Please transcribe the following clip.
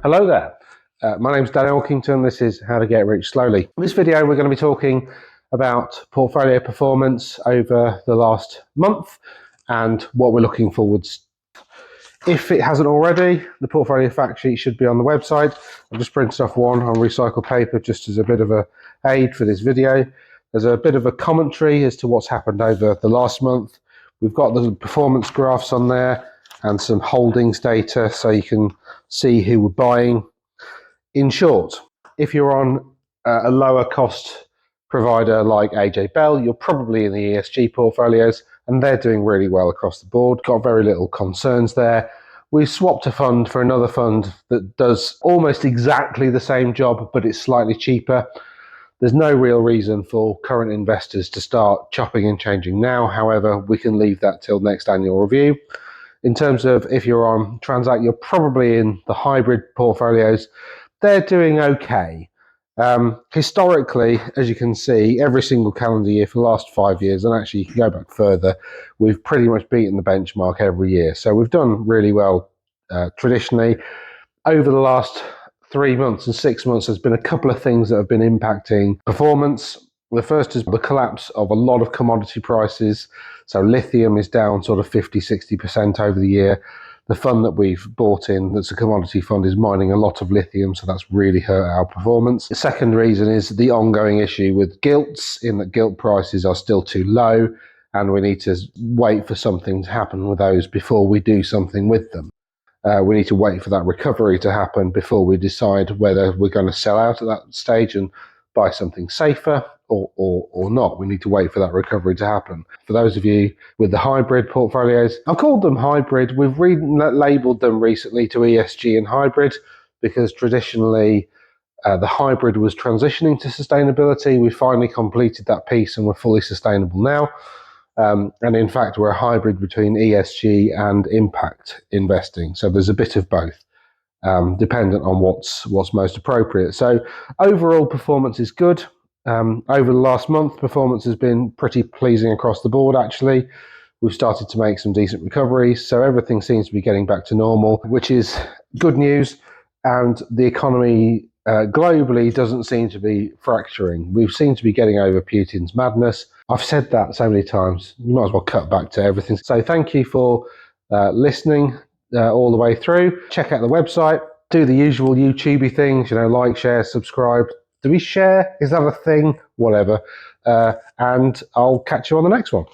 Hello there, my name's Dan Elkington. This is How to Get Rich Slowly. In this video we're going to be talking about portfolio performance over the last month and what we're looking forwards. If it hasn't already, the portfolio fact sheet should be on the website. I've just printed off one on recycled paper just as a bit of a aid for this video. There's a bit of a commentary as to what's happened over the last month. We've got the performance graphs on there and some holdings data so you can see who we're buying. In short, if you're on a lower cost provider like AJ Bell, you're probably in the ESG portfolios and they're doing really well across the board. Got very little concerns there. We've swapped a fund for another fund that does almost exactly the same job, but it's slightly cheaper. There's no real reason for current investors to start chopping and changing now. However, we can leave that till next annual review. In terms of if you're on Transact, you're probably in the hybrid portfolios. They're doing okay. Historically, as you can see, every single calendar year for the last 5 years, and actually you can go back further, we've pretty much beaten the benchmark every year. So we've done really well traditionally. Over the last 3 months and 6 months, there's been a couple of things that have been impacting performance. The first is the collapse of a lot of commodity prices. So lithium is down sort of 50-60% over the year. The fund that we've bought in, that's a commodity fund, is mining a lot of lithium, so that's really hurt our performance. The second reason is the ongoing issue with gilts, in that gilt prices are still too low, and we need to wait for something to happen with those before we do something with them. We need to wait for that recovery to happen before we decide whether we're going to sell out at that stage and buy something safer or not. We need to wait for that recovery to happen. For those of you with the hybrid portfolios, I've called them hybrid. We've labeled them recently to ESG and hybrid because traditionally the hybrid was transitioning to sustainability. We finally completed that piece and we're fully sustainable now. And in fact, we're a hybrid between ESG and impact investing. So there's a bit of both, dependent on what's most appropriate. So overall performance is good. Over the last month, performance has been pretty pleasing across the board, actually. We've started to make some decent recoveries. So everything seems to be getting back to normal, which is good news. And the economy globally doesn't seem to be fracturing. We seem to be getting over Putin's madness. I've said that so many times, you might as well cut back to everything. So thank you for listening all the way through. Check out the website, do the usual YouTubey things, like, share, subscribe. Do we share? Is that a thing? Whatever. And I'll catch you on the next one.